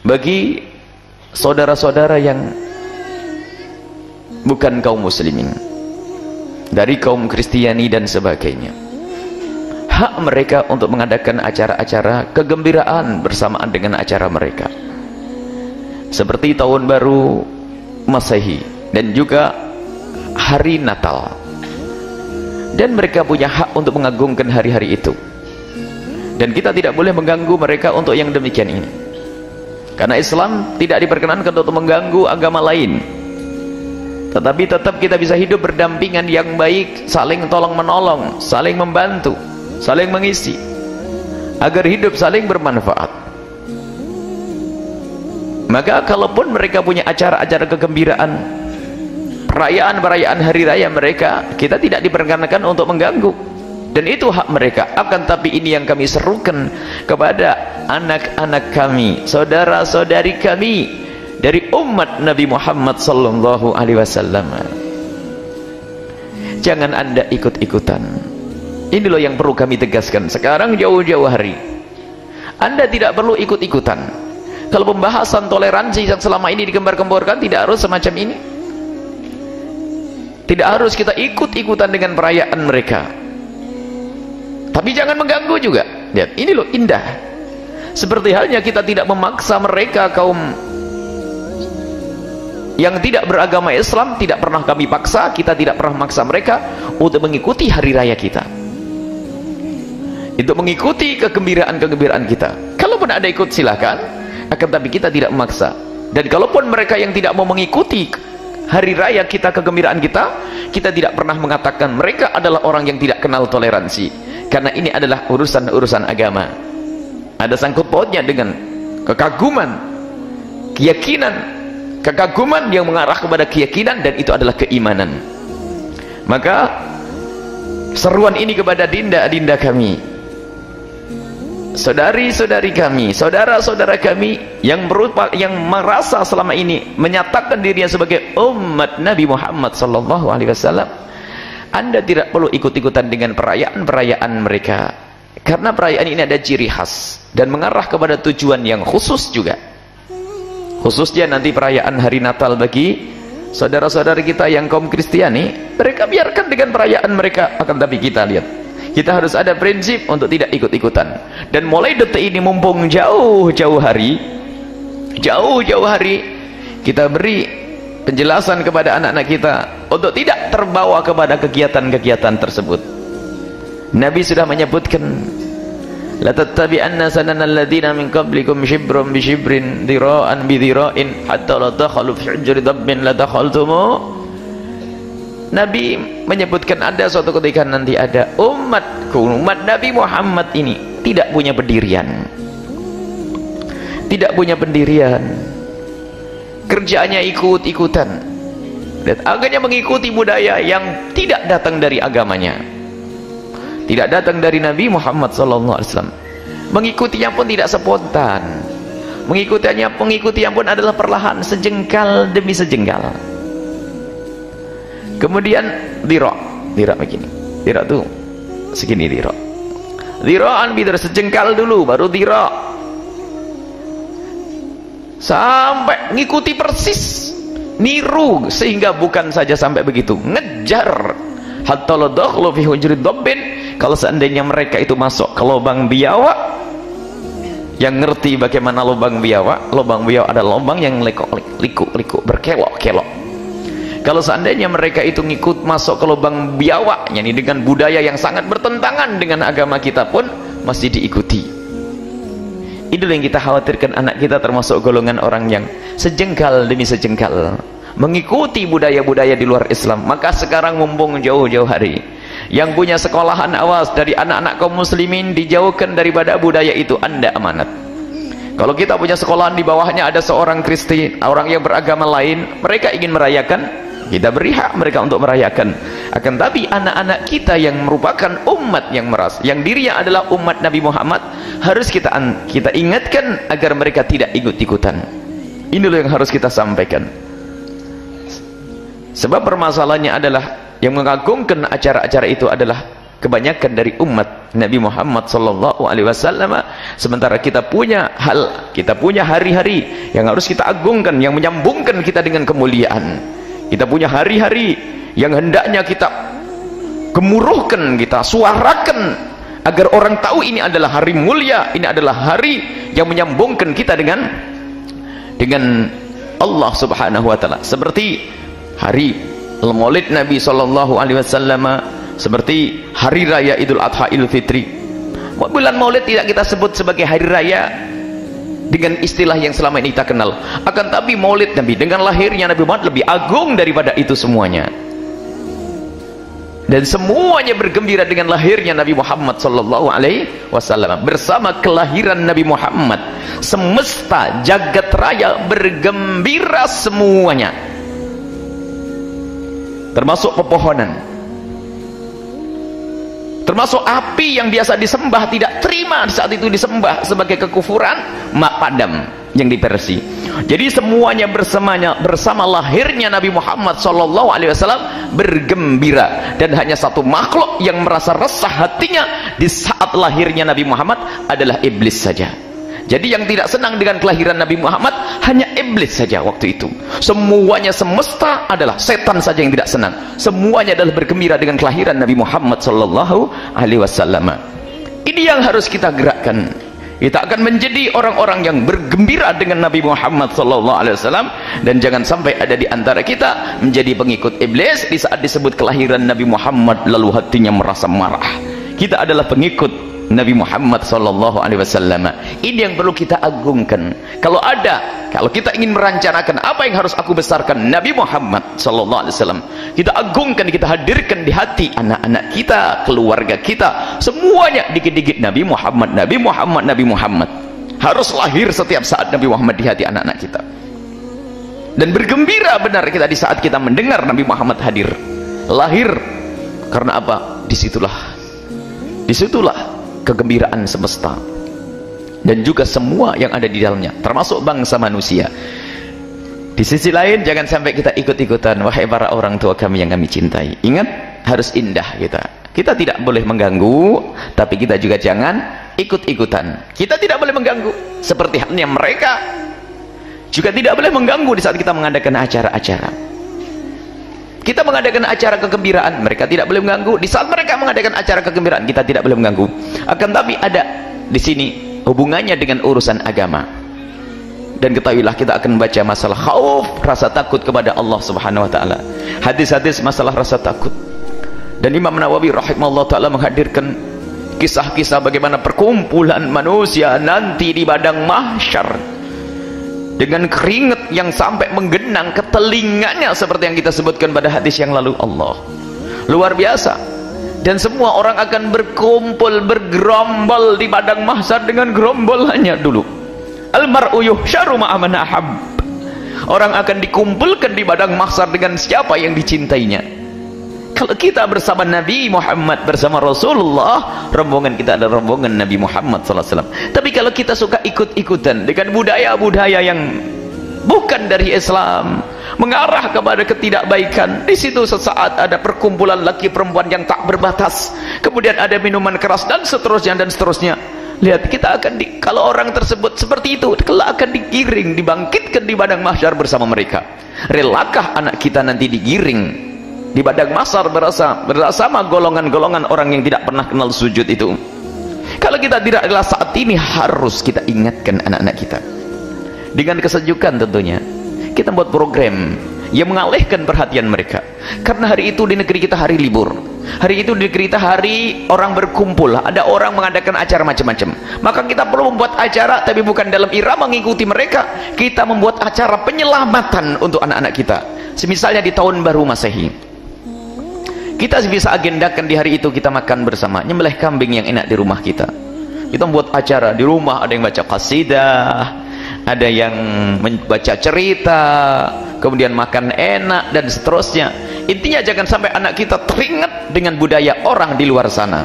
bagi saudara-saudara yang bukan kaum muslimin, dari kaum Kristiani dan sebagainya. Hak mereka untuk mengadakan acara-acara kegembiraan bersamaan dengan acara mereka, seperti tahun baru Masehi dan juga hari Natal. Dan mereka punya hak untuk mengagungkan hari-hari itu, dan kita tidak boleh mengganggu mereka untuk yang demikian ini, karena Islam tidak diperkenankan untuk mengganggu agama lain. Tetapi tetap kita bisa hidup berdampingan yang baik, saling tolong menolong, saling membantu, saling mengisi, agar hidup saling bermanfaat. Maka kalaupun mereka punya acara-acara kegembiraan, perayaan-perayaan hari raya mereka, kita tidak diperkenankan untuk mengganggu, dan itu hak mereka. Akan tapi ini yang kami serukan kepada anak-anak kami, saudara-saudari kami dari umat Nabi Muhammad sallallahu alaihi wasallam, jangan Anda ikut-ikutan. Ini loh yang perlu kami tegaskan sekarang, jauh-jauh hari. Anda tidak perlu ikut-ikutan. Kalau pembahasan toleransi yang selama ini digembar-gemborkan, tidak harus semacam ini. Tidak harus kita ikut-ikutan dengan perayaan mereka, tapi jangan mengganggu juga. Lihat, ini loh indah. Seperti halnya kita tidak memaksa mereka, kaum yang tidak beragama Islam, tidak pernah kami paksa, kita tidak pernah memaksa mereka untuk mengikuti hari raya kita, untuk mengikuti kegembiraan-kegembiraan kita. Kalaupun ada ikut silahkan, akan tapi kita tidak memaksa. Dan kalaupun mereka yang tidak mau mengikuti hari raya kita, kegembiraan kita, kita tidak pernah mengatakan mereka adalah orang yang tidak kenal toleransi, karena ini adalah urusan-urusan agama. Ada sangkut pautnya dengan kekaguman, keyakinan, kekaguman yang mengarah kepada keyakinan, dan itu adalah keimanan. Maka seruan ini kepada dinda-dinda kami, saudari-saudari kami, saudara-saudara kami yang merasa selama ini menyatakan dirinya sebagai umat Nabi Muhammad sallallahu alaihi wasallam, Anda tidak perlu ikut-ikutan dengan perayaan-perayaan mereka, karena perayaan ini ada ciri khas dan mengarah kepada tujuan yang khusus juga. Khususnya nanti perayaan hari Natal bagi saudara-saudara kita yang kaum Kristiani, mereka biarkan dengan perayaan mereka. Akan tapi kita lihat, kita harus ada prinsip untuk tidak ikut-ikutan. Dan mulai detik ini, mumpung jauh-jauh hari, kita beri penjelasan kepada anak-anak kita untuk tidak terbawa kepada kegiatan-kegiatan tersebut. Nabi sudah menyebutkan, la tattabi'anna sananal ladzina min qablikum shibran bi shibrin dhira'an bi dhira'in hatta la takhalu fi hujri dabbin la takhaltumu. Nabi menyebutkan ada suatu ketika nanti ada umatku, umat Nabi Muhammad ini tidak punya pendirian, tidak punya pendirian, kerjaannya ikut-ikutan, dan akhirnya mengikuti budaya yang tidak datang dari agamanya, tidak datang dari Nabi Muhammad SAW. Mengikutinya pun tidak spontan, mengikutinya pun adalah perlahan, sejengkal demi sejengkal. Kemudian dirak begini, dirak tuh segini, diraan bidar sejengkal dulu, baru dirak, sampai ngikuti persis, niru, sehingga bukan saja sampai begitu, ngejar. Hatta la dakhlu fi hujri dabbin, kalau seandainya mereka itu masuk ke lubang biawak, yang ngerti bagaimana lubang biawak adalah lubang yang liku berkelok-kelok. Kalau seandainya mereka itu ngikut masuk ke lubang biawak, yakni dengan budaya yang sangat bertentangan dengan agama kita pun masih diikuti. Itulah yang kita khawatirkan, anak kita termasuk golongan orang yang sejengkal demi sejengkal mengikuti budaya-budaya di luar Islam. Maka sekarang mumpung jauh-jauh hari, yang punya sekolahan, awas, dari anak-anak kaum muslimin dijauhkan daripada budaya itu. Anda amanat. Kalau kita punya sekolahan di bawahnya ada seorang Kristen, orang yang beragama lain, mereka ingin merayakan, kita beri hak mereka untuk merayakan. Akan tapi anak-anak kita yang merupakan umat yang merasa yang dirinya adalah umat Nabi Muhammad, harus kita ingatkan agar mereka tidak ikut-ikutan. Inilah yang harus kita sampaikan. Sebab permasalahannya adalah yang mengagungkan acara-acara itu adalah kebanyakan dari umat Nabi Muhammad sallallahu alaihi wasallam, sementara kita punya hari-hari yang harus kita agungkan, yang menyambungkan kita dengan kemuliaan. Kita punya hari-hari yang hendaknya kita gemuruhkan, kita suarakan agar orang tahu ini adalah hari mulia, ini adalah hari yang menyambungkan kita dengan Allah Subhanahu wa taala. Seperti hari Maulid Nabi sallallahu alaihi wasallam, seperti hari raya Idul Adha, Idul Fitri. Bulan Maulid tidak kita sebut sebagai hari raya dengan istilah yang selama ini kita kenal. Akan tapi Maulid Nabi dengan lahirnya Nabi Muhammad lebih agung daripada itu semuanya. Dan semuanya bergembira dengan lahirnya Nabi Muhammad sallallahu alaihi wasallam. Bersama kelahiran Nabi Muhammad, semesta jagat raya bergembira semuanya. Termasuk pepohonan, termasuk api yang biasa disembah tidak terima saat itu disembah sebagai kekufuran, mak padam yang di Persia. Jadi semuanya bersama lahirnya Nabi Muhammad sallallahu alaihi wasallam bergembira, dan hanya satu makhluk yang merasa resah hatinya di saat lahirnya Nabi Muhammad adalah iblis saja. Jadi yang tidak senang dengan kelahiran Nabi Muhammad hanya iblis saja waktu itu. Semuanya semesta adalah setan saja yang tidak senang. Semuanya adalah bergembira dengan kelahiran Nabi Muhammad sallallahu alaihi wasallam. Ini yang harus kita gerakkan. Kita akan menjadi orang-orang yang bergembira dengan Nabi Muhammad sallallahu alaihi wasallam, dan jangan sampai ada di antara kita menjadi pengikut iblis di saat disebut kelahiran Nabi Muhammad lalu hatinya merasa marah. Kita adalah pengikut Nabi Muhammad sallallahu alaihi wasallam. Ini yang perlu kita agungkan. Kalau kita ingin merancangkan apa yang harus aku besarkan Nabi Muhammad sallallahu alaihi wasallam, kita agungkan, kita hadirkan di hati anak-anak kita, keluarga kita, semuanya dikit-dikit Nabi Muhammad, Nabi Muhammad, Nabi Muhammad. Harus lahir setiap saat Nabi Muhammad di hati anak-anak kita. Dan bergembira benar kita di saat kita mendengar Nabi Muhammad hadir. Lahir karena apa? Disitulah kegembiraan semesta dan juga semua yang ada di dalamnya, termasuk bangsa manusia. Di sisi lain, jangan sampai kita ikut-ikutan. Wahai para orang tua kami yang kami cintai, ingat, harus indah kita tidak boleh mengganggu, tapi kita juga jangan ikut-ikutan. Kita tidak boleh mengganggu, seperti halnya mereka juga tidak boleh mengganggu di saat kita mengadakan acara-acara. Kita mengadakan acara kegembiraan, mereka tidak boleh mengganggu. Di saat mereka mengadakan acara kegembiraan, kita tidak boleh mengganggu. Akan tapi ada di sini hubungannya dengan urusan agama. Dan ketahuilah, kita akan membaca masalah khauf, rasa takut kepada Allah Subhanahu wa taala. Hadis-hadis masalah rasa takut. Dan Imam Nawawi rahimahullah taala menghadirkan kisah-kisah bagaimana perkumpulan manusia nanti di padang mahsyar dengan keringat yang sampai menggenang ke telinganya, seperti yang kita sebutkan pada hadis yang lalu. Allah, luar biasa. Dan semua orang akan berkumpul, bergerombol di padang mahsyar dengan gerombolannya dulu. Almar'u yuhsyaru ma'a man ahab. Orang akan dikumpulkan di padang mahsyar dengan siapa yang dicintainya. Kalau kita bersama Nabi Muhammad, bersama Rasulullah, rombongan kita adalah rombongan Nabi Muhammad SAW. Tapi kalau kita suka ikut-ikutan dengan budaya-budaya yang bukan dari Islam, mengarah kepada ketidakbaikan, di situ sesaat ada perkumpulan laki perempuan yang tak berbatas, kemudian ada minuman keras dan seterusnya dan seterusnya. Lihat, kita akan kalau orang tersebut seperti itu, kelak akan digiring, dibangkitkan di padang mahsyar bersama mereka. Relakah anak kita nanti digiring di padang mahsyar bersama golongan-golongan orang yang tidak pernah kenal sujud itu? Kalau kita tidak, adalah saat ini harus kita ingatkan anak-anak kita dengan kesejukan. Tentunya kita buat program yang mengalihkan perhatian mereka, karena hari itu di negeri kita hari libur, hari itu di negeri kita hari orang berkumpul, ada orang mengadakan acara macam-macam. Maka kita perlu membuat acara, tapi bukan dalam irama mengikuti mereka. Kita membuat acara penyelamatan untuk anak-anak kita. Semisalnya di tahun baru Masehi, kita bisa agendakan di hari itu kita makan bersama, nyembelih kambing yang enak di rumah kita. Kita membuat acara di rumah, ada yang baca qasidah, ada yang membaca cerita, kemudian makan enak dan seterusnya. Intinya jangan sampai anak kita teringat dengan budaya orang di luar sana.